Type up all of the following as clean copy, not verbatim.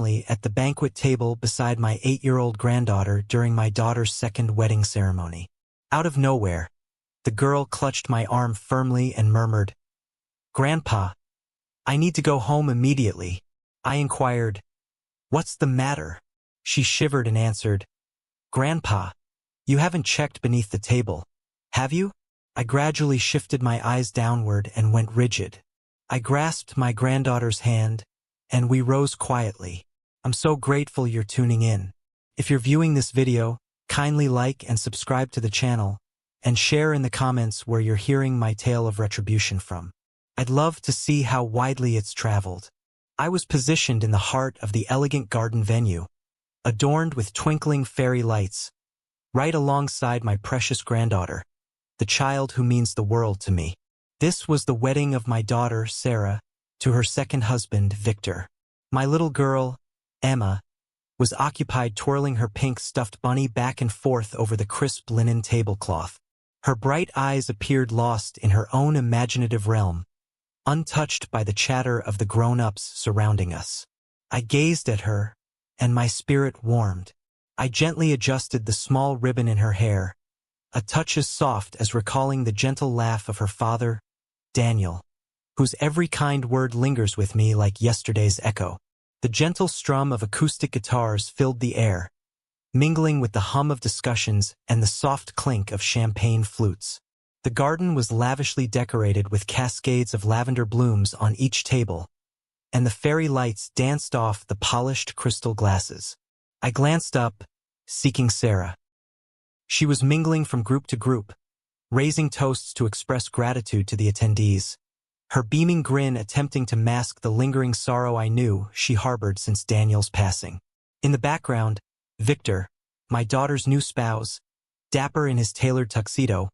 at the banquet table beside my 8-year-old granddaughter during my daughter's second wedding ceremony. Out of nowhere, the girl clutched my arm firmly and murmured, "Grandpa, I need to go home immediately." I inquired, "What's the matter?" She shivered and answered, "Grandpa, you haven't checked beneath the table, have you?" I gradually shifted my eyes downward and went rigid. I grasped my granddaughter's hand, and we rose quietly. "I'm so grateful you're tuning in. If you're viewing this video, kindly like and subscribe to the channel, and share in the comments where you're hearing my tale of retribution from. I'd love to see how widely it's traveled." I was positioned in the heart of the elegant garden venue, adorned with twinkling fairy lights, right alongside my precious granddaughter, the child who means the world to me. This was the wedding of my daughter, Sarah, to her second husband, Victor. My little girl, Emma, was occupied twirling her pink stuffed bunny back and forth over the crisp linen tablecloth. Her bright eyes appeared lost in her own imaginative realm, untouched by the chatter of the grown-ups surrounding us. I gazed at her, and my spirit warmed. I gently adjusted the small ribbon in her hair, a touch as soft as recalling the gentle laugh of her father, Daniel, whose every kind word lingers with me like yesterday's echo. The gentle strum of acoustic guitars filled the air, mingling with the hum of discussions and the soft clink of champagne flutes. The garden was lavishly decorated with cascades of lavender blooms on each table, and the fairy lights danced off the polished crystal glasses. I glanced up, seeking Sarah. She was mingling from group to group, raising toasts to express gratitude to the attendees, her beaming grin attempting to mask the lingering sorrow I knew she harbored since Daniel's passing. In the background, Victor, my daughter's new spouse, dapper in his tailored tuxedo,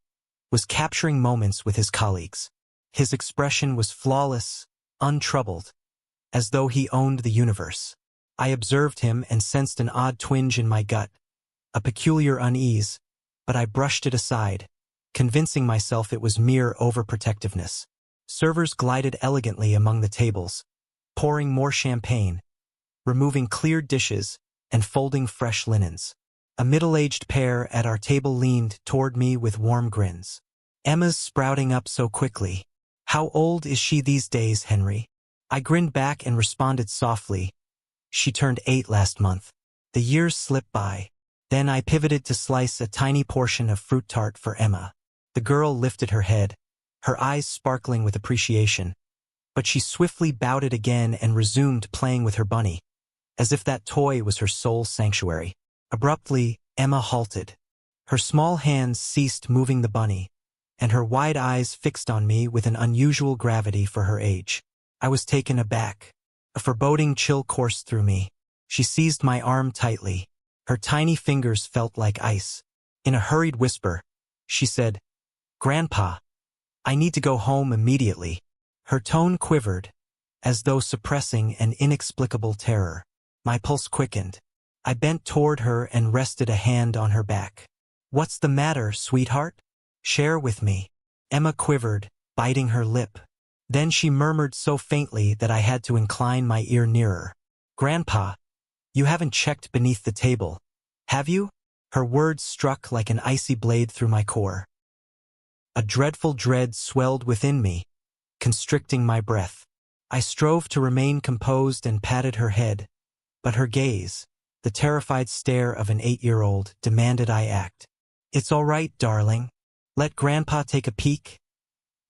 was capturing moments with his colleagues. His expression was flawless, untroubled, as though he owned the universe. I observed him and sensed an odd twinge in my gut, a peculiar unease, but I brushed it aside, convincing myself it was mere overprotectiveness. Servers glided elegantly among the tables, pouring more champagne, removing cleared dishes, and folding fresh linens. A middle-aged pair at our table leaned toward me with warm grins. "Emma's sprouting up so quickly. How old is she these days, Henry?" I grinned back and responded softly, "She turned 8 last month." The years slipped by. Then I pivoted to slice a tiny portion of fruit tart for Emma. The girl lifted her head, her eyes sparkling with appreciation, but she swiftly bowed it again and resumed playing with her bunny, as if that toy was her sole sanctuary. Abruptly, Emma halted. Her small hands ceased moving the bunny, and her wide eyes fixed on me with an unusual gravity for her age. I was taken aback. A foreboding chill coursed through me. She seized my arm tightly. Her tiny fingers felt like ice. In a hurried whisper, she said, "Grandpa, I need to go home immediately." Her tone quivered, as though suppressing an inexplicable terror. My pulse quickened. I bent toward her and rested a hand on her back. "What's the matter, sweetheart? Share with me." Emma quivered, biting her lip. Then she murmured so faintly that I had to incline my ear nearer. "Grandpa, you haven't checked beneath the table, have you?" Her words struck like an icy blade through my core. A dreadful dread swelled within me, constricting my breath. I strove to remain composed and patted her head, but her gaze, the terrified stare of an 8-year-old, demanded I act. "It's all right, darling. Let Grandpa take a peek,"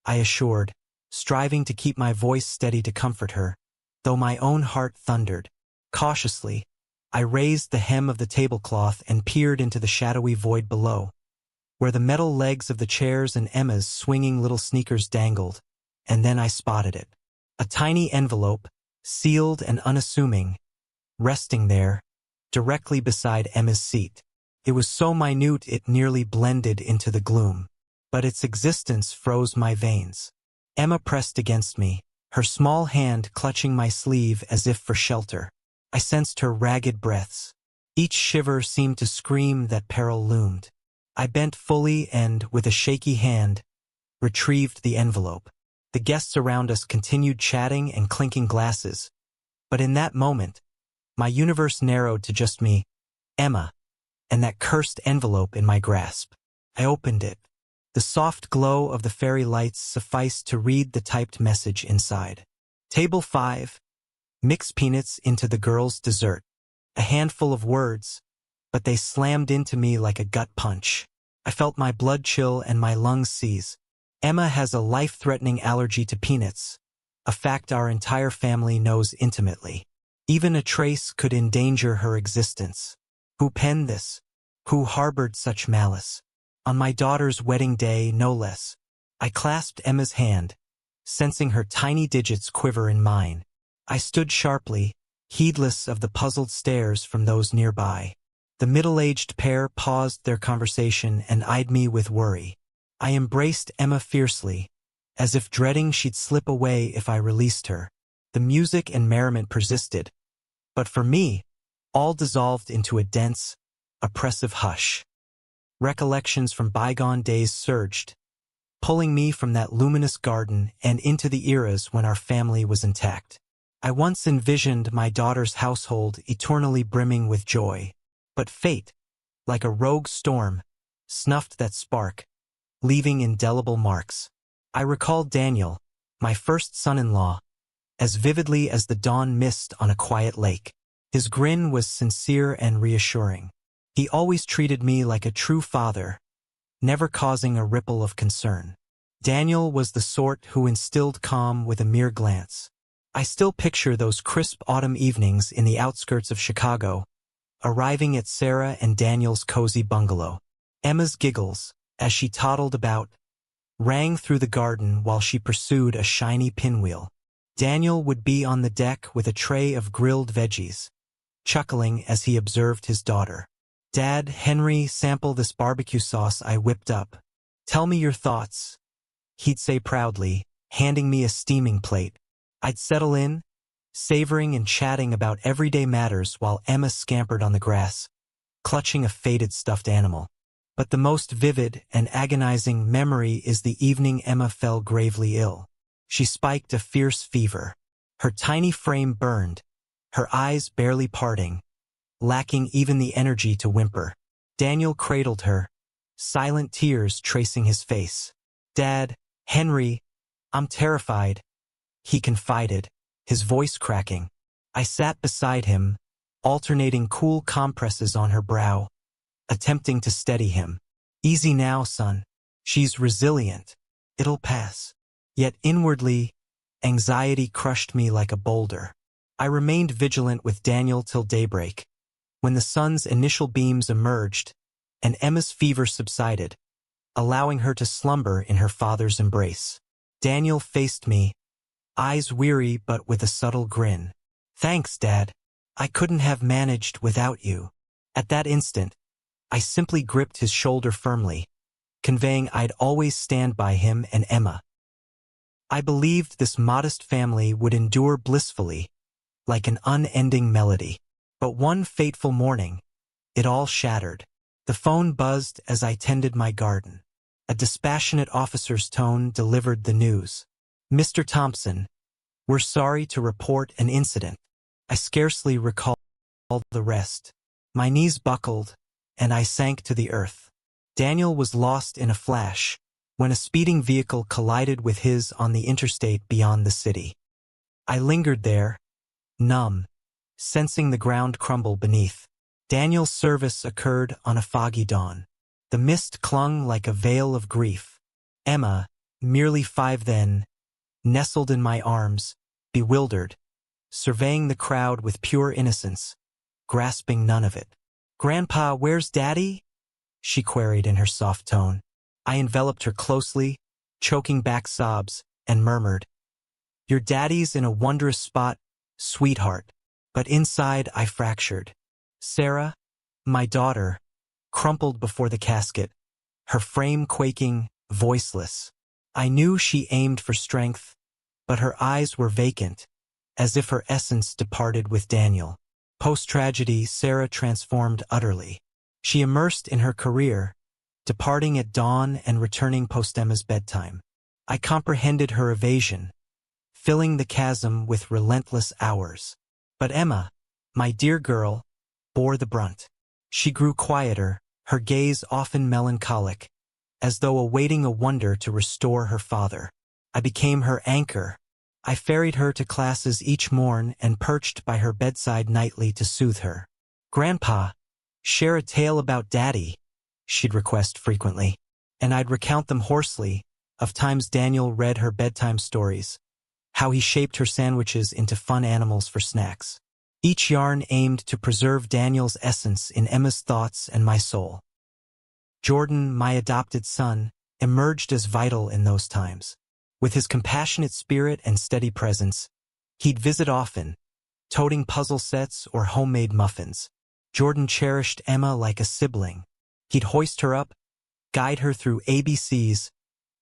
I assured, striving to keep my voice steady to comfort her, though my own heart thundered. Cautiously, I raised the hem of the tablecloth and peered into the shadowy void below, where the metal legs of the chairs and Emma's swinging little sneakers dangled, and then I spotted it. A tiny envelope, sealed and unassuming, resting there, directly beside Emma's seat. It was so minute it nearly blended into the gloom, but its existence froze my veins. Emma pressed against me, her small hand clutching my sleeve as if for shelter. I sensed her ragged breaths. Each shiver seemed to scream that peril loomed. I bent fully and, with a shaky hand, retrieved the envelope. The guests around us continued chatting and clinking glasses, but in that moment, My universe narrowed to just me, Emma, and that cursed envelope in my grasp. I opened it. The soft glow of the fairy lights sufficed to read the typed message inside. Table 5. Mix peanuts into the girl's dessert. A handful of words, but they slammed into me like a gut punch. I felt my blood chill and my lungs seize. Emma has a life-threatening allergy to peanuts, a fact our entire family knows intimately. Even a trace could endanger her existence. Who penned this? Who harbored such malice? On my daughter's wedding day, no less. I clasped Emma's hand, sensing her tiny digits quiver in mine. I stood sharply, heedless of the puzzled stares from those nearby. The middle-aged pair paused their conversation and eyed me with worry. I embraced Emma fiercely, as if dreading she'd slip away if I released her. The music and merriment persisted, but for me, all dissolved into a dense, oppressive hush. Recollections from bygone days surged, pulling me from that luminous garden and into the eras when our family was intact. I once envisioned my daughter's household eternally brimming with joy, but fate, like a rogue storm, snuffed that spark, leaving indelible marks. I recalled Daniel, my first son-in-law, as vividly as the dawn mist on a quiet lake. His grin was sincere and reassuring. He always treated me like a true father, never causing a ripple of concern. Daniel was the sort who instilled calm with a mere glance. I still picture those crisp autumn evenings in the outskirts of Chicago, arriving at Sarah and Daniel's cozy bungalow. Emma's giggles, as she toddled about, rang through the garden while she pursued a shiny pinwheel. Daniel would be on the deck with a tray of grilled veggies, chuckling as he observed his daughter. "Dad, Henry, sample this barbecue sauce I whipped up. Tell me your thoughts," he'd say proudly, handing me a steaming plate. I'd settle in, savoring and chatting about everyday matters while Emma scampered on the grass, clutching a faded stuffed animal. But the most vivid and agonizing memory is the evening Emma fell gravely ill. She spiked a fierce fever. Her tiny frame burned, her eyes barely parting, lacking even the energy to whimper. Daniel cradled her, silent tears tracing his face. "Dad, Henry, I'm terrified," he confided, his voice cracking. I sat beside him, alternating cool compresses on her brow, attempting to steady him. "Easy now, son. She's resilient. It'll pass." Yet inwardly, anxiety crushed me like a boulder. I remained vigilant with Daniel till daybreak, when the sun's initial beams emerged and Emma's fever subsided, allowing her to slumber in her father's embrace. Daniel faced me, eyes weary but with a subtle grin. "Thanks, Dad. I couldn't have managed without you." At that instant, I simply gripped his shoulder firmly, conveying I'd always stand by him and Emma. I believed this modest family would endure blissfully, like an unending melody. But one fateful morning, it all shattered. The phone buzzed as I tended my garden. A dispassionate officer's tone delivered the news. "Mr. Thompson, we're sorry to report an incident." I scarcely recalled the rest. My knees buckled, and I sank to the earth. Daniel was lost in a flash, when a speeding vehicle collided with his on the interstate beyond the city. I lingered there, numb, sensing the ground crumble beneath. Daniel's service occurred on a foggy dawn. The mist clung like a veil of grief. Emma, merely 5 then, nestled in my arms, bewildered, surveying the crowd with pure innocence, grasping none of it. "Grandpa, where's Daddy?" she queried in her soft tone. I enveloped her closely, choking back sobs, and murmured, "Your daddy's in a wondrous spot, sweetheart." But inside I fractured. Sarah, my daughter, crumpled before the casket, her frame quaking, voiceless. I knew she aimed for strength, but her eyes were vacant, as if her essence departed with Daniel. Post-tragedy, Sarah transformed utterly. She immersed in her career, departing at dawn and returning post-Emma's bedtime. I comprehended her evasion, filling the chasm with relentless hours. But Emma, my dear girl, bore the brunt. She grew quieter, her gaze often melancholic, as though awaiting a wonder to restore her father. I became her anchor. I ferried her to classes each morn and perched by her bedside nightly to soothe her. "Grandpa, share a tale about Daddy," she'd request frequently, and I'd recount them hoarsely, of times Daniel read her bedtime stories, how he shaped her sandwiches into fun animals for snacks. Each yarn aimed to preserve Daniel's essence in Emma's thoughts and my soul. Jordan, my adopted son, emerged as vital in those times. With his compassionate spirit and steady presence, he'd visit often, toting puzzle sets or homemade muffins. Jordan cherished Emma like a sibling. He'd hoist her up, guide her through ABCs,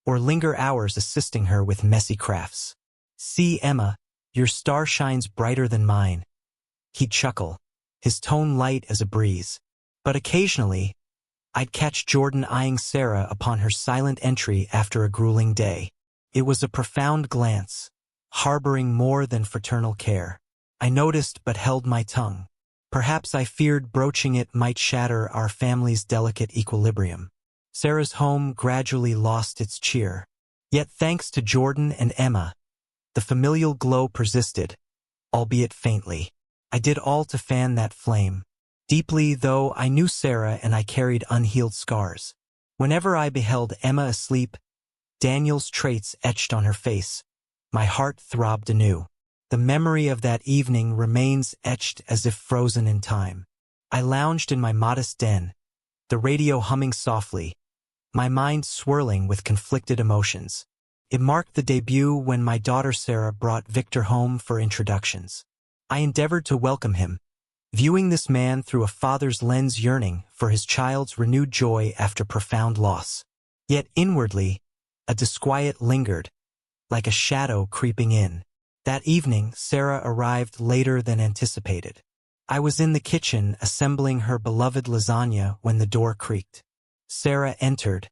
or linger hours assisting her with messy crafts. "See, Emma, your star shines brighter than mine," he'd chuckle, his tone light as a breeze. But occasionally, I'd catch Jordan eyeing Sarah upon her silent entry after a grueling day. It was a profound glance, harboring more than fraternal care. I noticed but held my tongue. Perhaps I feared broaching it might shatter our family's delicate equilibrium. Sarah's home gradually lost its cheer. Yet thanks to Jordan and Emma, the familial glow persisted, albeit faintly. I did all to fan that flame. Deeply, though, I knew Sarah and I carried unhealed scars. Whenever I beheld Emma asleep, Daniel's traits etched on her face, my heart throbbed anew. The memory of that evening remains etched as if frozen in time. I lounged in my modest den, the radio humming softly, my mind swirling with conflicted emotions. It marked the debut when my daughter Sarah brought Victor home for introductions. I endeavored to welcome him, viewing this man through a father's lens, yearning for his child's renewed joy after profound loss. Yet inwardly, a disquiet lingered, like a shadow creeping in. That evening, Sarah arrived later than anticipated. I was in the kitchen assembling her beloved lasagna when the door creaked. Sarah entered,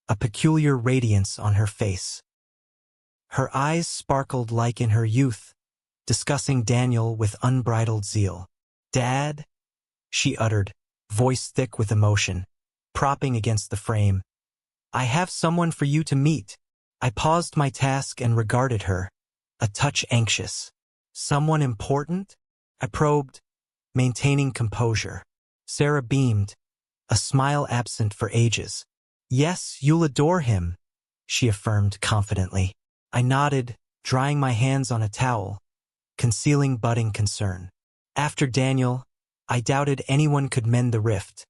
a peculiar radiance on her face. Her eyes sparkled like in her youth, discussing Daniel with unbridled zeal. "Dad," she uttered, voice thick with emotion, propping against the frame, "I have someone for you to meet." I paused my task and regarded her, a touch anxious. "Someone important?" I probed, maintaining composure. Sarah beamed, a smile absent for ages. "Yes, you'll adore him," she affirmed confidently. I nodded, drying my hands on a towel, concealing budding concern. After Daniel, I doubted anyone could mend the rift.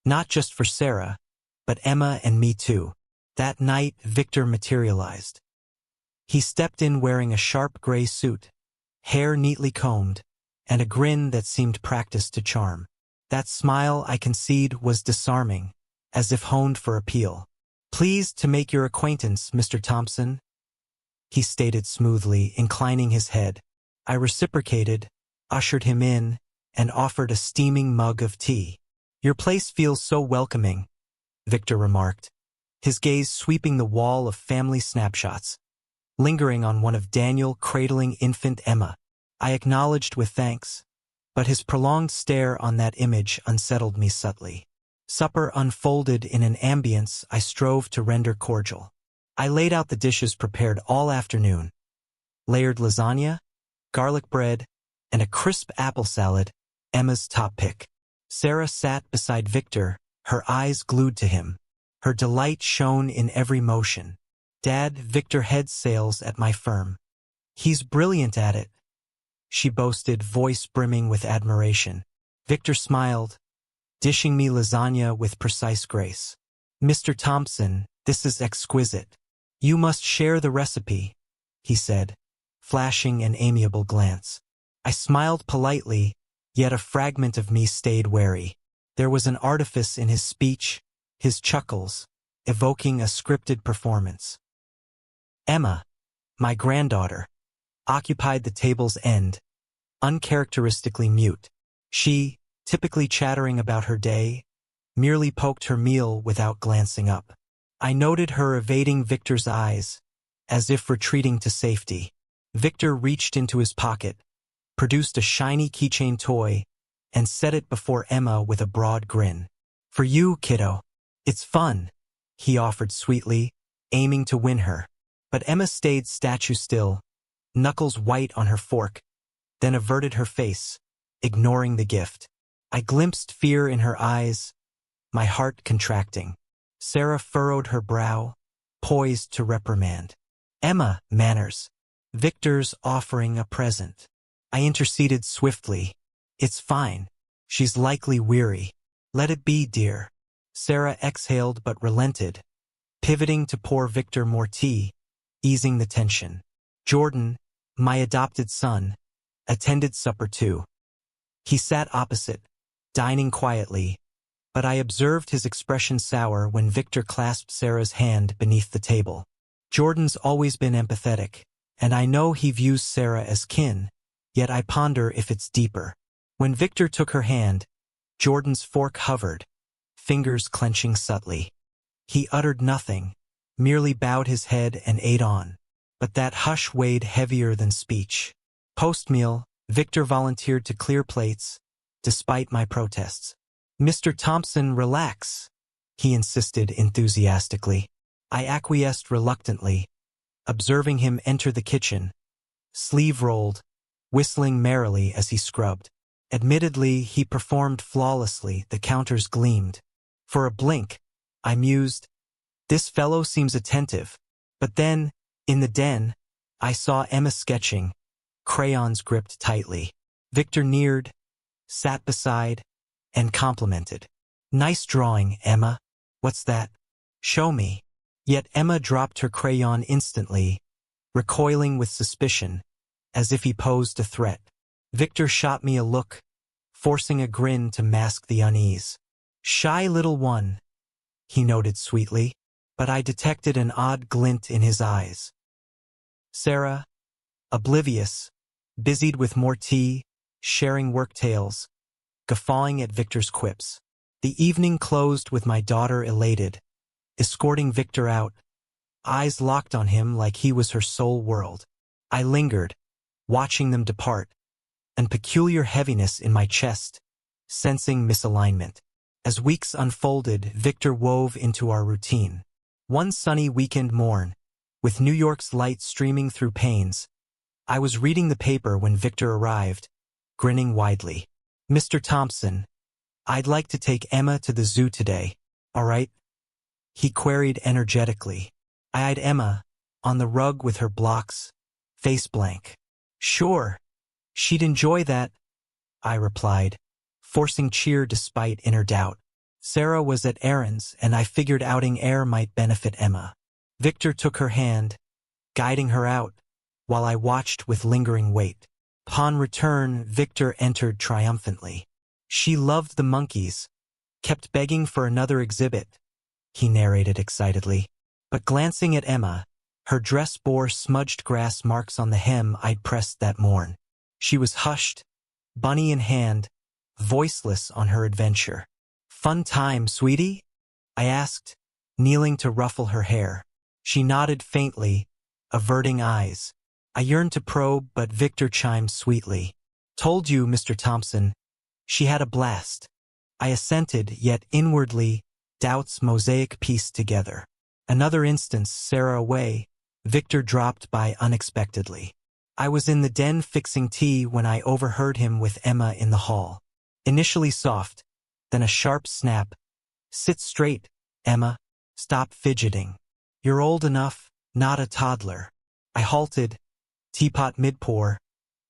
Not just for Sarah, but Emma and me too. That night, Victor materialized. He stepped in wearing a sharp gray suit, hair neatly combed, and a grin that seemed practiced to charm. That smile, I concede, was disarming, as if honed for appeal. "Pleased to make your acquaintance, Mr. Thompson," he stated smoothly, inclining his head. I reciprocated, ushered him in, and offered a steaming mug of tea. "Your place feels so welcoming," Victor remarked, his gaze sweeping the wall of family snapshots, lingering on one of Daniel cradling infant Emma. I acknowledged with thanks, but his prolonged stare on that image unsettled me subtly. Supper unfolded in an ambience I strove to render cordial. I laid out the dishes prepared all afternoon: layered lasagna, garlic bread, and a crisp apple salad, Emma's top pick. Sarah sat beside Victor, her eyes glued to him. Her delight shone in every motion. "Dad, Victor heads sales at my firm. He's brilliant at it," she boasted, voice brimming with admiration. Victor smiled, dishing me lasagna with precise grace. "Mr. Thompson, this is exquisite. You must share the recipe," he said, flashing an amiable glance. I smiled politely, yet a fragment of me stayed wary. There was an artifice in his speech, his chuckles, evoking a scripted performance. Emma, my granddaughter, occupied the table's end, uncharacteristically mute. She, typically chattering about her day, merely poked her meal without glancing up. I noted her evading Victor's eyes, as if retreating to safety. Victor reached into his pocket, produced a shiny keychain toy, and set it before Emma with a broad grin. "For you, kiddo. It's fun," he offered sweetly, aiming to win her. But Emma stayed statue still, knuckles white on her fork, then averted her face, ignoring the gift. I glimpsed fear in her eyes, my heart contracting. Sarah furrowed her brow, poised to reprimand. "Emma, manners. Victor's offering a present." I interceded swiftly. "It's fine. She's likely weary. Let it be, dear." Sarah exhaled but relented, pivoting to pour Victor more tea, easing the tension. Jordan, my adopted son, attended supper too. He sat opposite, dining quietly, but I observed his expression sour when Victor clasped Sarah's hand beneath the table. Jordan's always been empathetic, and I know he views Sarah as kin, yet I ponder if it's deeper. When Victor took her hand, Jordan's fork hovered, fingers clenching subtly. He uttered nothing, merely bowed his head and ate on. But that hush weighed heavier than speech. Post-meal, Victor volunteered to clear plates, despite my protests. "Mr. Thompson, relax," he insisted enthusiastically. I acquiesced reluctantly, observing him enter the kitchen, sleeve rolled, whistling merrily as he scrubbed. Admittedly, he performed flawlessly, the counters gleamed. For a blink, I mused, this fellow seems attentive. But then, in the den, I saw Emma sketching, crayons gripped tightly. Victor neared, sat beside, and complimented. "Nice drawing, Emma. What's that? Show me." Yet Emma dropped her crayon instantly, recoiling with suspicion, as if he posed a threat. Victor shot me a look, forcing a grin to mask the unease. "Shy little one," he noted sweetly, but I detected an odd glint in his eyes. Sarah, oblivious, busied with more tea, sharing work tales, guffawing at Victor's quips. The evening closed with my daughter elated, escorting Victor out, eyes locked on him like he was her sole world. I lingered, watching them depart, and peculiar heaviness in my chest, sensing misalignment. As weeks unfolded, Victor wove into our routine. One sunny weekend morn, with New York's light streaming through panes, I was reading the paper when Victor arrived, grinning widely. "Mr. Thompson, I'd like to take Emma to the zoo today, all right?" he queried energetically. I eyed Emma, on the rug with her blocks, face blank. "Sure, she'd enjoy that," I replied, forcing cheer despite inner doubt. Sarah was at errands, and I figured outing air might benefit Emma. Victor took her hand, guiding her out, while I watched with lingering weight. Upon return, Victor entered triumphantly. "She loved the monkeys, kept begging for another exhibit," he narrated excitedly. But glancing at Emma, her dress bore smudged grass marks on the hem I'd pressed that morn. She was hushed, bunny in hand, voiceless on her adventure. "Fun time, sweetie?" I asked, kneeling to ruffle her hair. She nodded faintly, averting eyes. I yearned to probe, but Victor chimed sweetly. "Told you, Mr. Thompson, she had a blast." I assented, yet inwardly, doubts mosaic pieced together. Another instance, Sarah away, Victor dropped by unexpectedly. I was in the den fixing tea when I overheard him with Emma in the hall. Initially soft, then a sharp snap. "Sit straight, Emma. Stop fidgeting. You're old enough, not a toddler." I halted, teapot mid-pour,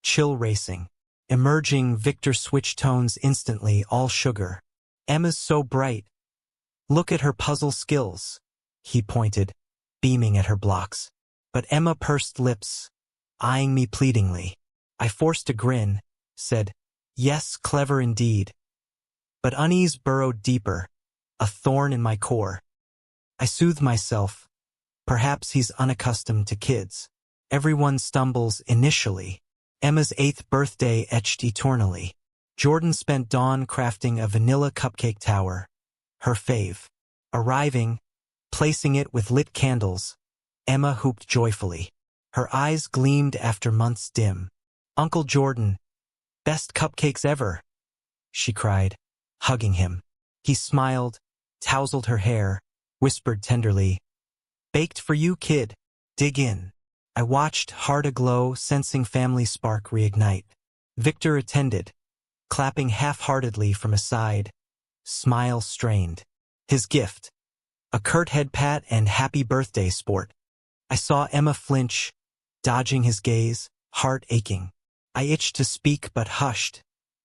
chill racing. Emerging, Victor switched tones instantly, all sugar. "Emma's so bright. Look at her puzzle skills," he pointed, beaming at her blocks. But Emma pursed lips, eyeing me pleadingly. I forced a grin, said, "Yes, clever indeed." But unease burrowed deeper, a thorn in my core. I soothed myself. Perhaps he's unaccustomed to kids. Everyone stumbles initially. Emma's 8th birthday etched eternally. Jordan spent dawn crafting a vanilla cupcake tower, her fave. Arriving, placing it with lit candles, Emma hooped joyfully. Her eyes gleamed after months dim. Uncle Jordan, Best cupcakes ever, she cried, hugging him. He smiled, tousled her hair, whispered tenderly, baked for you, kid. Dig in. I watched, heart aglow, sensing family spark reignite. Victor attended, clapping half-heartedly from a side, smile strained. His gift, a curt head pat and happy birthday sport. I saw Emma flinch, dodging his gaze, heart aching. I itched to speak but hushed,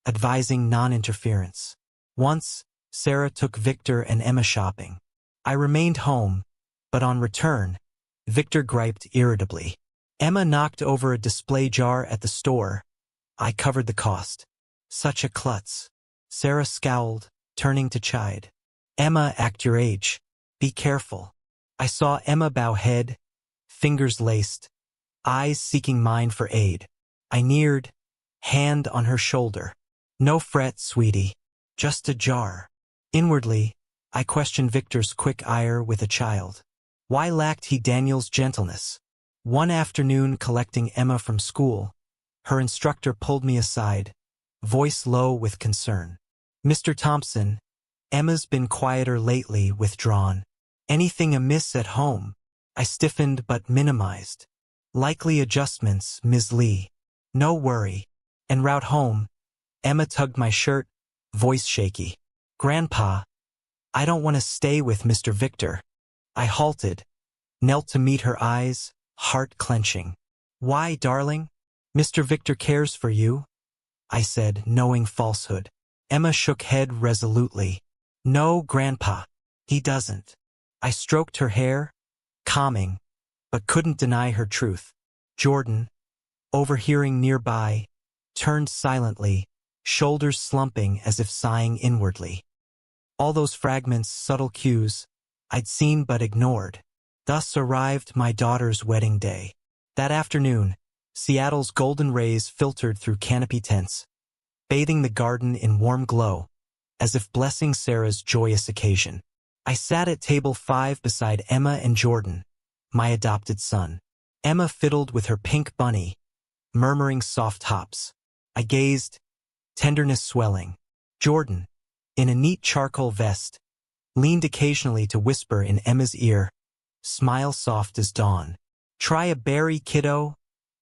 advising non-interference. Once, Sarah took Victor and Emma shopping. I remained home, but on return, Victor griped irritably. Emma knocked over a display jar at the store. I covered the cost. Such a klutz. Sarah scowled, turning to chide. Emma, act your age. Be careful. I saw Emma bow head, fingers laced, eyes seeking mine for aid. I neared, hand on her shoulder. No fret, sweetie. Just a jar. Inwardly, I questioned Victor's quick ire with a child. Why lacked he Daniel's gentleness? One afternoon, collecting Emma from school, her instructor pulled me aside, voice low with concern. Mr. Thompson, Emma's been quieter lately, withdrawn. Anything amiss at home? I stiffened but minimized. Likely adjustments, Ms. Lee. No worry. En route home, Emma tugged my shirt, voice shaky. Grandpa, I don't want to stay with Mr. Victor. I halted, knelt to meet her eyes, heart clenching. Why, darling? Mr. Victor cares for you, I said, knowing falsehood. Emma shook head resolutely. No, Grandpa, he doesn't. I stroked her hair, calming, but couldn't deny her truth. Jordan, overhearing nearby, turned silently, shoulders slumping as if sighing inwardly. All those fragments, subtle cues, I'd seen but ignored. Thus arrived my daughter's wedding day. That afternoon, Seattle's golden rays filtered through canopy tents, bathing the garden in warm glow, as if blessing Sarah's joyous occasion. I sat at table 5 beside Emma and Jordan, my adopted son. Emma fiddled with her pink bunny, murmuring soft hops. I gazed, tenderness swelling. Jordan, in a neat charcoal vest, leaned occasionally to whisper in Emma's ear, smile soft as dawn. Try a berry, kiddo,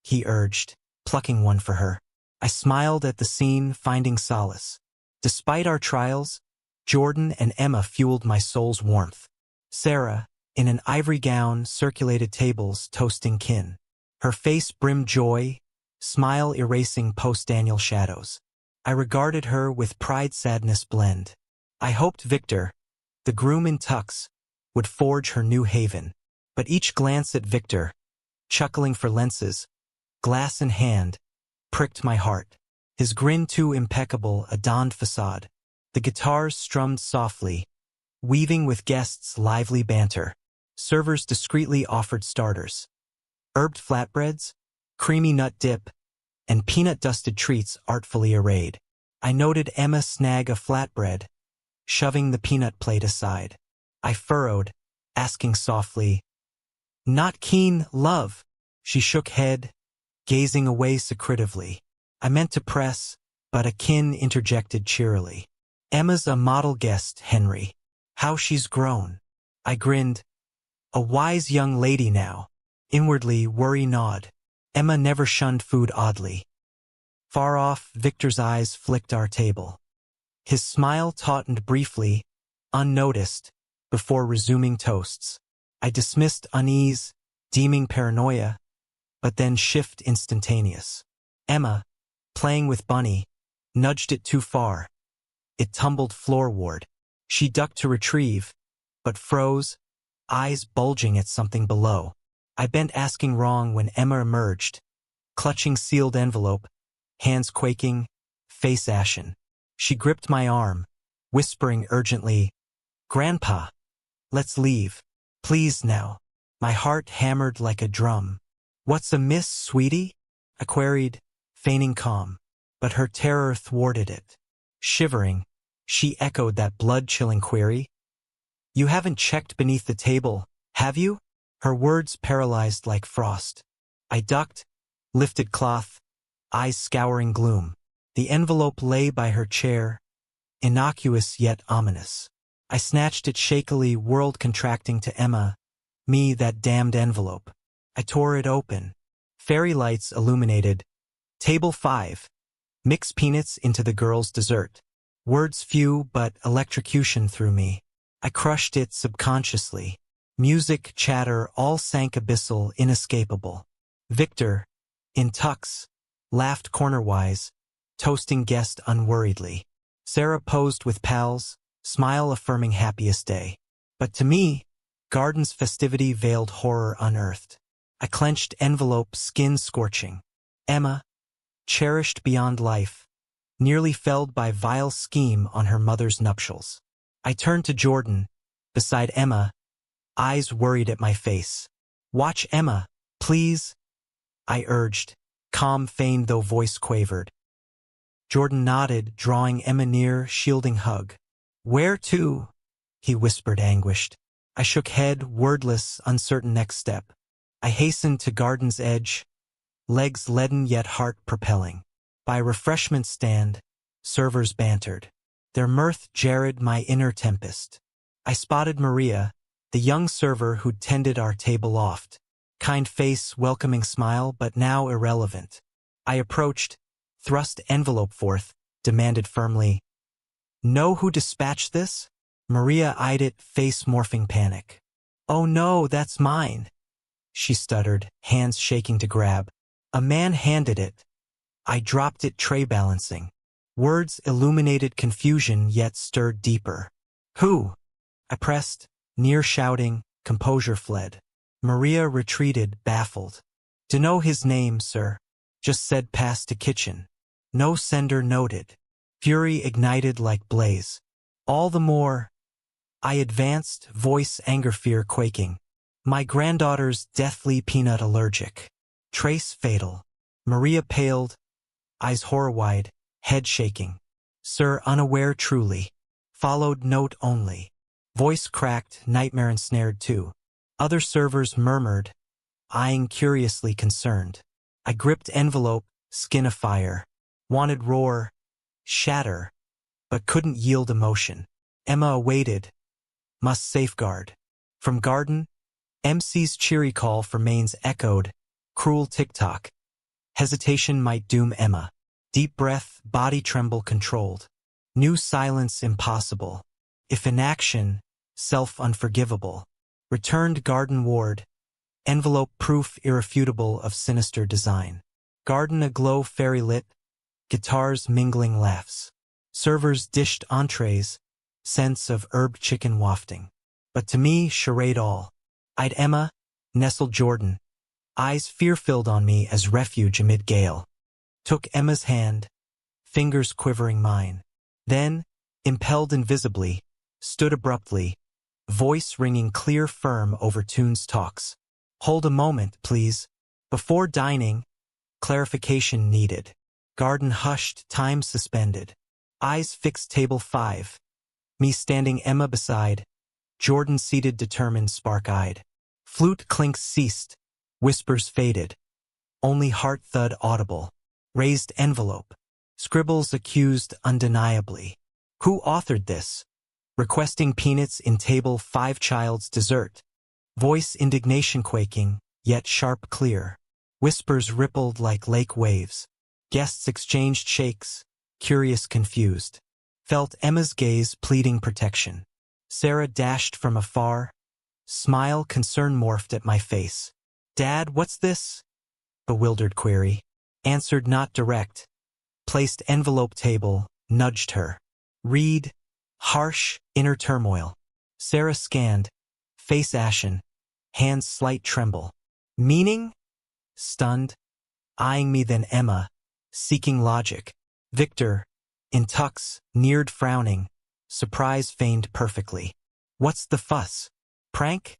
he urged, plucking one for her. I smiled at the scene, finding solace. Despite our trials, Jordan and Emma fueled my soul's warmth. Sarah, in an ivory gown, circulated tables, toasting kin. Her face brimmed joy, smile erasing post-Daniel shadows. I regarded her with pride-sadness blend. I hoped Victor, the groom in tux, would forge her new haven. But each glance at Victor, chuckling for lenses, glass in hand, pricked my heart. His grin too impeccable, a donned facade. The guitars strummed softly, weaving with guests' lively banter. Servers discreetly offered starters. Herbed flatbreads, creamy nut dip, and peanut-dusted treats artfully arrayed. I noted Emma snag a flatbread, shoving the peanut plate aside. I furrowed, asking softly, "Not keen, love?" She shook head, gazing away secretively. I meant to press, but a kin interjected cheerily. "Emma's a model guest, Henry. How she's grown." I grinned. A wise young lady now. Inwardly, worry gnawed. Emma never shunned food oddly. Far off, Victor's eyes flicked our table. His smile tautened briefly, unnoticed, before resuming toasts. I dismissed unease, deeming paranoia, but then shift instantaneous. Emma, playing with Bunny, nudged it too far. It tumbled floorward. She ducked to retrieve, but froze, eyes bulging at something below. I bent asking wrong when Emma emerged, clutching sealed envelope, hands quaking, face ashen. She gripped my arm, whispering urgently, "Grandpa, let's leave. Please now." My heart hammered like a drum. "What's amiss, sweetie?" I queried, feigning calm, but her terror thwarted it. Shivering, she echoed that blood-chilling query. "You haven't checked beneath the table, have you?" Her words paralyzed like frost. I ducked, lifted cloth, eyes scouring gloom. The envelope lay by her chair, innocuous yet ominous. I snatched it shakily, world contracting to Emma. Me, that damned envelope. I tore it open. Fairy lights illuminated. Table 5. Mix peanuts into the girl's dessert. Words few, but electrocution through me. I crushed it subconsciously. Music, chatter, all sank abyssal, inescapable. Victor, in tux, laughed cornerwise, toasting guest unworriedly. Sarah posed with pals, smile affirming happiest day. But to me, garden's festivity veiled horror unearthed. I clenched envelope, skin scorching. Emma, cherished beyond life, nearly felled by vile scheme on her mother's nuptials. I turned to Jordan, beside Emma, eyes worried at my face. Watch Emma, please, I urged, calm feigned though voice quavered. Jordan nodded, drawing Emma near, shielding hug. Where to? He whispered, anguished. I shook head, wordless, uncertain next step. I hastened to garden's edge, legs leaden yet heart propelling. By refreshment stand, servers bantered. Their mirth jarred my inner tempest. I spotted Maria, the young server who'd tended our table oft. Kind face, welcoming smile, but now irrelevant. I approached, thrust envelope forth, demanded firmly, "Know who dispatched this?" Maria eyed it, face morphing panic. "Oh no, that's mine," she stuttered, hands shaking to grab. A man handed it. I dropped it, tray balancing. Words illuminated confusion yet stirred deeper. "Who?" I pressed, near shouting, composure fled. Maria retreated, baffled. "Dunno his name, sir. Just said pass to kitchen. No sender noted." Fury ignited like blaze. "All the more." I advanced, voice anger fear quaking. "My granddaughter's deathly peanut allergic. Trace fatal." Maria paled, eyes horror-wide, head shaking. "Sir, unaware truly." Followed note only. Voice cracked, nightmare ensnared too. Other servers murmured, eyeing curiously concerned. I gripped envelope, skin afire. Wanted roar, shatter, but couldn't yield emotion. Emma awaited. Must safeguard. From garden, MC's cheery call for mains echoed. Cruel tick-tock. Hesitation might doom Emma. Deep breath, body tremble controlled. New silence impossible. If inaction, self unforgivable. Returned garden ward. Envelope proof irrefutable of sinister design. Garden aglow fairy lit. Guitars mingling laughs. Servers dished entrees. Sense of herb chicken wafting. But to me, charade all. Eyed Emma, nestled Jordan. Eyes fear-filled on me as refuge amid gale. Took Emma's hand, fingers quivering mine. Then, impelled invisibly, stood abruptly, voice ringing clear firm over tune's talks. "Hold a moment, please. Before dining, clarification needed." Garden hushed, time suspended. Eyes fixed table 5. Me standing Emma beside. Jordan seated determined, spark-eyed. Flute clinks ceased. Whispers faded. Only heart thud audible. Raised envelope. Scribbles accused undeniably. Who authored this? Requesting peanuts in table 5 child's dessert. Voice indignation quaking, yet sharp clear. Whispers rippled like lake waves. Guests exchanged shakes, curious confused. Felt Emma's gaze pleading protection. Sarah dashed from afar. Smile concern morphed at my face. "Dad, what's this?" Bewildered query. Answered not direct. Placed envelope table, nudged her. Read. Harsh, inner turmoil. Sarah scanned. Face ashen. Hands slight tremble. Meaning? Stunned. Eyeing me then Emma. Seeking logic. Victor, in tux, neared frowning. Surprise feigned perfectly. "What's the fuss? Prank?"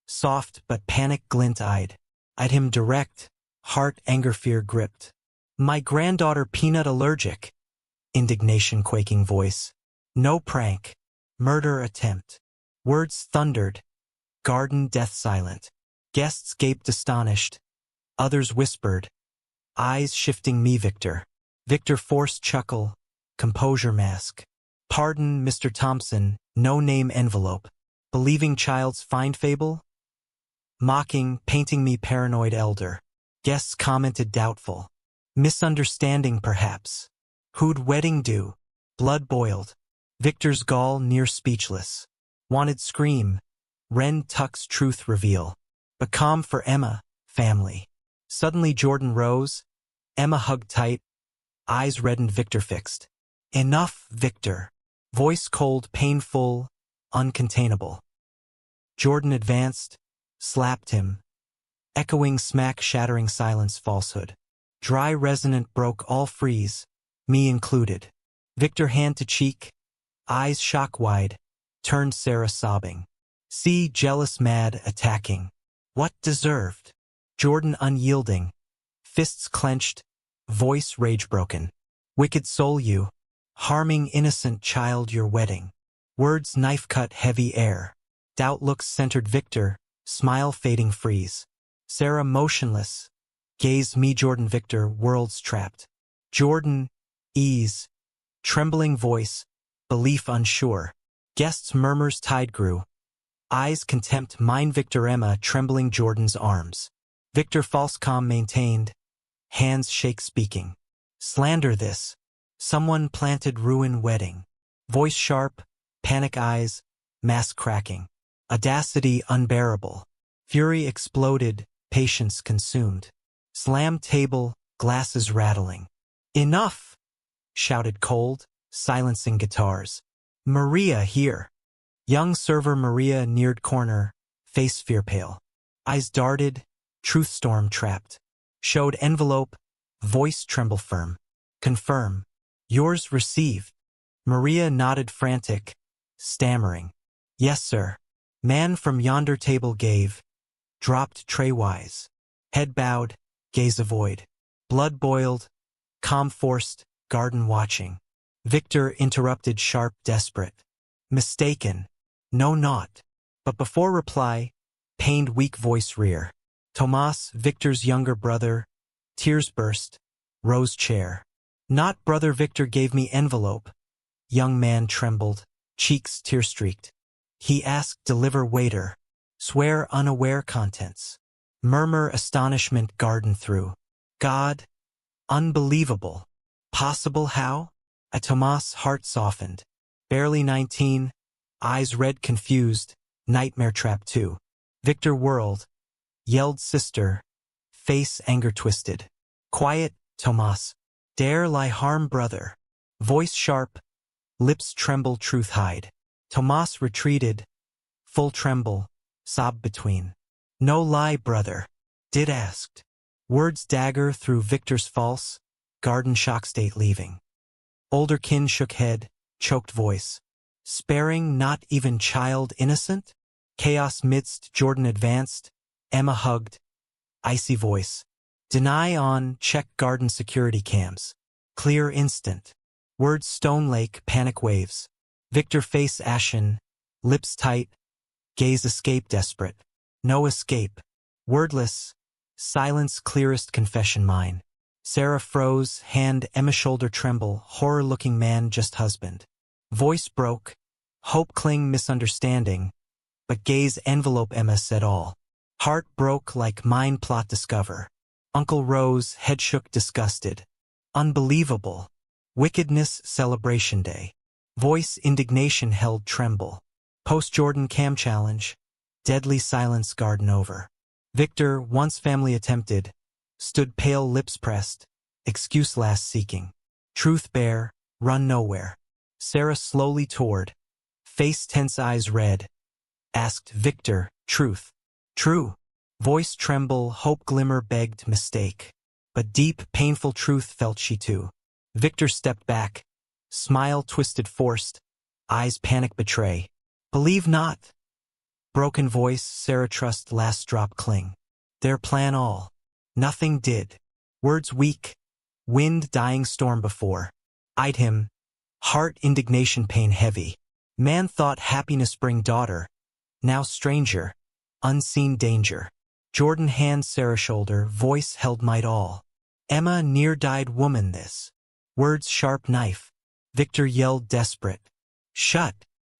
Soft but panic glint-eyed. Eyed him direct. Heart anger fear gripped. "My granddaughter peanut allergic." Indignation quaking voice. "No prank. Murder attempt." Words thundered. Garden death silent. Guests gaped astonished. Others whispered. Eyes shifting me Victor. Victor forced chuckle, composure mask. Pardon, Mr. Thompson, no name envelope. Believing child's find fable? Mocking, painting me paranoid elder. Guests commented doubtful. Misunderstanding perhaps. Who'd wedding do? Blood boiled. Victor's gall near speechless. Wanted scream. Ren Tuck's truth reveal. But calm for Emma, family. Suddenly Jordan rose. Emma hugged tight. Eyes reddened, Victor fixed. Enough, Victor. Voice cold, painful, uncontainable. Jordan advanced, slapped him. Echoing smack, shattering silence, falsehood. Dry resonant broke all freeze, me included. Victor hand to cheek, eyes shock wide, turned Sarah sobbing. See, jealous mad, attacking. What deserved? Jordan unyielding, fists clenched, voice rage broken. Wicked soul you, harming innocent child your wedding. Words knife cut heavy air. Doubt looks centered Victor, smile fading freeze. Sarah motionless, gaze me Jordan Victor worlds trapped. Jordan, ease, trembling voice, belief unsure. Guests murmurs tide grew. Eyes contempt mine Victor Emma trembling Jordan's arms. Victor false calm maintained, hands shake speaking. Slander this. Someone planted ruin wedding. Voice sharp, panic eyes, mask cracking. Audacity unbearable. Fury exploded, patience consumed. Slammed table, glasses rattling. Enough! Shouted cold, silencing guitars. Maria here. Young server Maria neared corner, face fear pale. Eyes darted, truth storm trapped. Showed envelope, voice tremble firm. Confirm. Yours received. Maria nodded frantic, stammering. Yes, sir. Man from yonder table gave. Dropped tray-wise. Head bowed, gaze avoid. Blood boiled, calm forced, garden watching. Victor interrupted sharp, desperate. Mistaken. No not. But before reply, pained weak voice rear. Tomas, Victor's younger brother, tears burst, rose chair. Not brother Victor gave me envelope. Young man trembled, cheeks tear-streaked. He asked deliver waiter. Swear unaware contents. Murmur astonishment garden through. God. Unbelievable. Possible how? A Tomas heart softened. Barely 19. Eyes red confused. Nightmare trap too. Victor whirled. Yelled sister. Face anger twisted. Quiet, Tomas. Dare lie harm brother. Voice sharp. Lips tremble truth hide. Tomas retreated. Full tremble. Sob between. No lie brother. Did asked. Words dagger through Victor's false. Garden shock state leaving. Older kin shook head. Choked voice. Sparing not even child innocent? Chaos midst Jordan advanced. Emma hugged. Icy voice. Deny on, check garden security cams. Clear instant. Words stone lake, panic waves. Victor face ashen, lips tight, gaze escape desperate. No escape. Wordless, silence clearest confession mine. Sarah froze, hand Emma shoulder tremble, horror-looking man just husband. Voice broke, hope cling misunderstanding, but gaze envelope Emma said all. Heart broke like mine plot discover. Uncle rose, head shook disgusted. Unbelievable. Wickedness celebration day. Voice indignation held tremble. Post Jordan cam challenge. Deadly silence garden over. Victor, once family attempted, stood pale lips pressed, excuse last seeking. Truth bare, run nowhere. Sarah slowly toward, face tense eyes red. Asked Victor, truth. True. Voice tremble, hope glimmer begged mistake. But deep, painful truth felt she too. Victor stepped back. Smile twisted forced. Eyes panic betray. Believe not. Broken voice, Sarah trust last drop cling. Their plan all. Nothing did. Words weak. Wind dying storm before. Eyed him. Heart indignation pain heavy. Man thought happiness bring daughter. Now stranger. Unseen danger. Jordan hand Sarah shoulder, voice held might all. Emma near died woman this. Words sharp knife. Victor yelled desperate. Shut.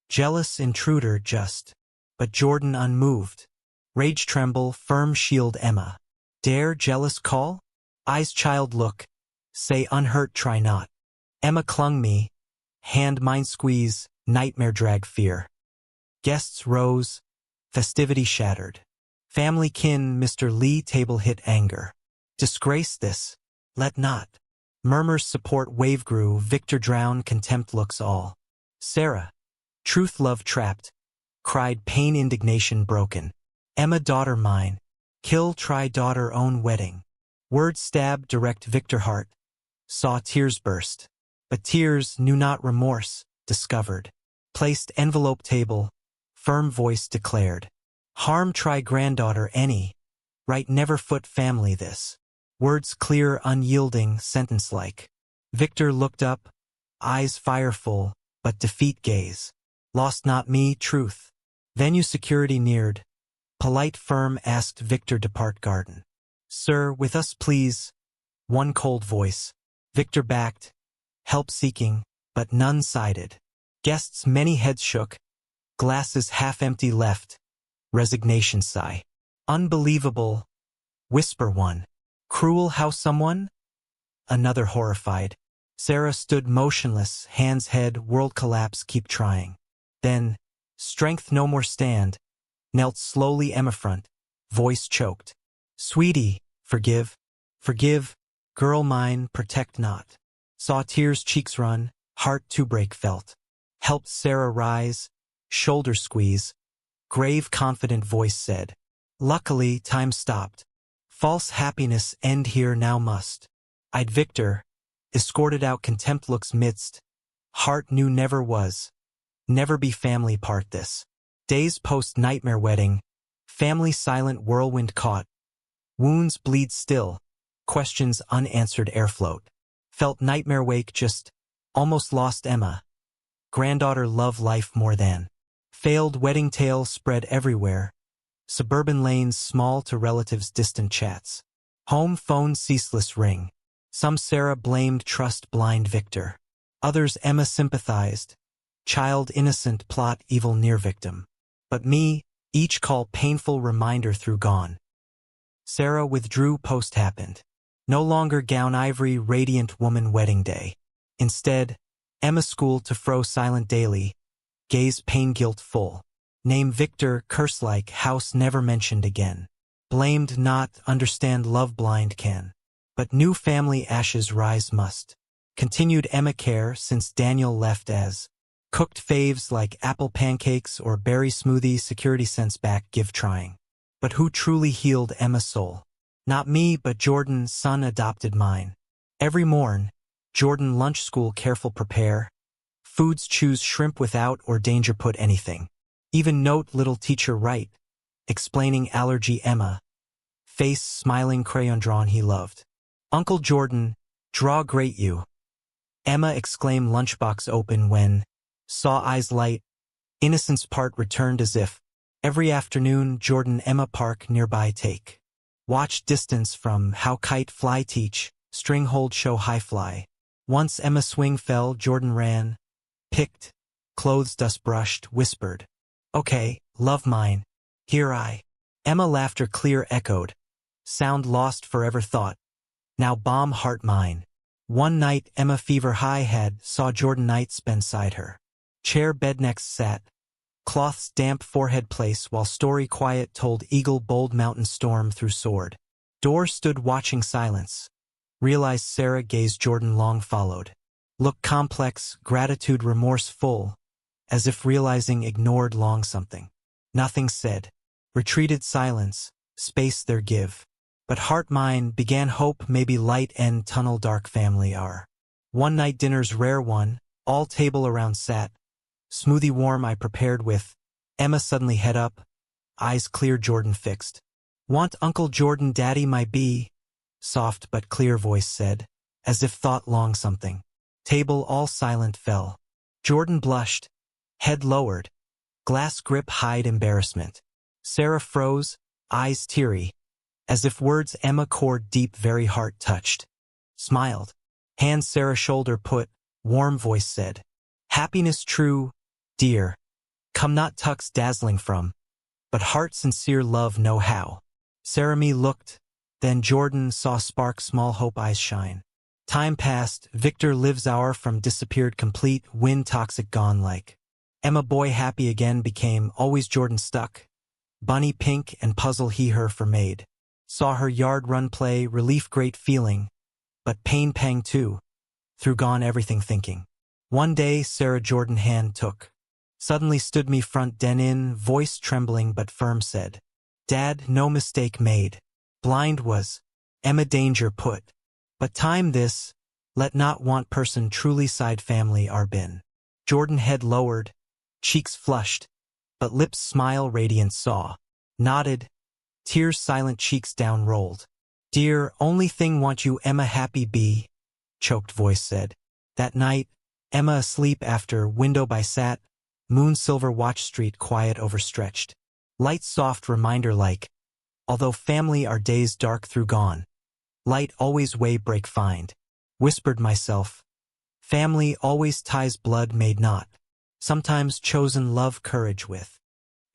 Jealous intruder just. But Jordan unmoved. Rage tremble, firm shield Emma. Dare jealous call? Eyes child look. Say unhurt try not. Emma clung me. Hand mine squeeze, nightmare drag fear. Guests rose. Festivity shattered. Family kin Mr. Lee table hit anger. Disgrace this. Let not. Murmurs support wave grew, Victor drown, contempt looks all. Sarah. Truth love trapped. Cried pain indignation broken. Emma daughter mine. Kill try daughter own wedding. Word stab direct Victor heart. Saw tears burst. But tears knew not remorse, discovered. Placed envelope table. Firm voice declared. Harm try granddaughter any. Right never foot family this. Words clear unyielding, sentence-like. Victor looked up. Eyes fireful, but defeat gaze. Lost not me, truth. Venue security neared. Polite firm asked Victor depart garden. Sir, with us please. One cold voice. Victor backed. Help seeking, but none sided. Guests many heads shook. Glasses half empty left. Resignation sigh. Unbelievable. Whisper one. Cruel how someone? Another horrified. Sarah stood motionless, hands head, world collapse, keep trying. Then, strength no more stand, knelt slowly Emma front, voice choked. Sweetie, forgive, forgive, girl mine, protect not. Saw tears cheeks run, heart to break felt. Helped Sarah rise, shoulder squeeze. Grave confident voice said. Luckily, time stopped. False happiness end here now must. I'd Victor, escorted out contempt looks midst. Heart knew never was. Never be family part this. Days post nightmare wedding. Family silent whirlwind caught. Wounds bleed still. Questions unanswered air float. Felt nightmare wake just. Almost lost Emma. Granddaughter love life more than. Failed wedding tale spread everywhere. Suburban lanes small to relatives distant chats. Home phone ceaseless ring. Some Sarah blamed trust blind Victor. Others Emma sympathized. Child innocent plot evil near victim. But me, each call painful reminder through gone. Sarah withdrew post happened. No longer gown ivory radiant woman wedding day. Instead, Emma school to fro silent daily. Gaze pain guilt full. Name Victor curse-like house never mentioned again. Blamed not understand love blind can. But new family ashes rise must. Continued Emma care since Daniel left as. Cooked faves like apple pancakes or berry smoothie security sense back give trying. But who truly healed Emma's soul? Not me but Jordan son adopted mine. Every morn, Jordan lunch school careful prepare. Foods choose shrimp without or danger put anything. Even note little teacher write. Explaining allergy Emma. Face smiling crayon drawn he loved. Uncle Jordan, draw great you. Emma exclaimed lunchbox open when. Saw eyes light. Innocence part returned as if. Every afternoon Jordan Emma park nearby take. Watch distance from how kite fly teach. String hold show high fly. Once Emma swing fell Jordan ran. Picked. Clothes dust brushed, whispered. Okay, love mine. Here I. Emma laughter clear echoed. Sound lost forever thought. Now bomb heart mine. One night Emma fever high had saw Jordan night spend side her. Chair bed next sat. Cloths damp forehead place while story quiet told eagle bold mountain storm through sword. Door stood watching silence. Realized Sarah gaze Jordan long followed. Look complex, gratitude remorse full. As if realizing ignored long something. Nothing said. Retreated silence, space there give. But heart mine began hope maybe light end tunnel dark family are. One night dinner's rare one, all table around sat. Smoothie warm I prepared with. Emma suddenly head up. Eyes clear Jordan fixed. Want Uncle Jordan daddy my be? Soft but clear voice said. As if thought long something. Table all silent fell. Jordan blushed. Head lowered. Glass grip hide embarrassment. Sarah froze, eyes teary. As if words Emma cored deep very heart touched. Smiled. Hand Sarah shoulder put, warm voice said. Happiness true, dear. Come not tucks dazzling from, but heart sincere love know how. Sarah me looked, then Jordan saw spark small hope eyes shine. Time passed, Victor lives hour from disappeared complete, win toxic gone like. Emma boy happy again became, always Jordan stuck. Bunny pink and puzzle he her for made. Saw her yard run play, relief great feeling, but pain pang too, through gone everything thinking. One day Sarah Jordan hand took. Suddenly stood me front den in, voice trembling but firm said. Dad, no mistake made. Blind was. Emma danger put. But time this, let not want person truly side family are been. Jordan head lowered, cheeks flushed, but lips smile radiant saw. Nodded, tears silent cheeks down rolled. Dear, only thing want you Emma happy be, choked voice said. That night, Emma asleep after window by sat, moon silver watch street quiet overstretched. Light soft reminder like, although family are days dark through gone, light always way break find. Whispered myself, family always ties blood made not, sometimes chosen love courage with.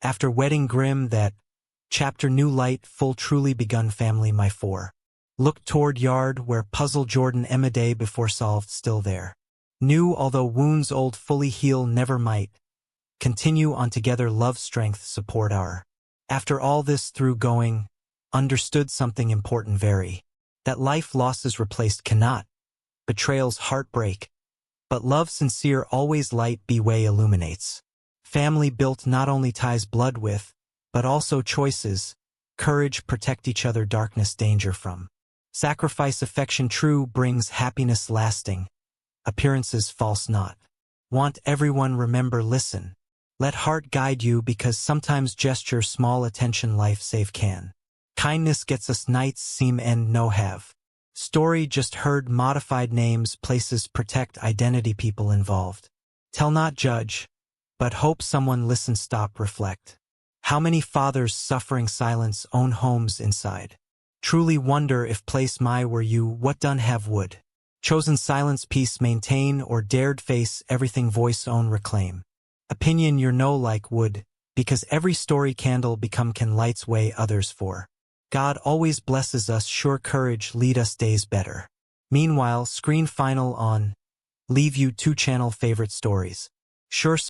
After wedding grim that, chapter new light full truly begun family my four. Looked toward yard where puzzle Jordan Emma day before solved still there. New although wounds old fully heal never might. Continue on together love strength support our. After all this through going, understood something important very. That life losses replaced cannot. Betrayals heartbreak. But love sincere always light be way illuminates. Family built not only ties blood with, but also choices, courage protect each other darkness danger from. Sacrifice affection true brings happiness lasting. Appearances false not. Want everyone remember listen. Let heart guide you because sometimes gesture small attention life save can. Kindness gets us nights seem end no have. Story just heard modified names places protect identity people involved. Tell not judge, but hope someone listen stop reflect. How many fathers suffering silence own homes inside. Truly wonder if place my were you what done have would. Chosen silence peace maintain or dared face everything voice own reclaim. Opinion your no like would, because every story candle become can lights way others for. God always blesses us sure courage lead us days better. Meanwhile screen final on. Leave you 2 channel favorite stories. Sure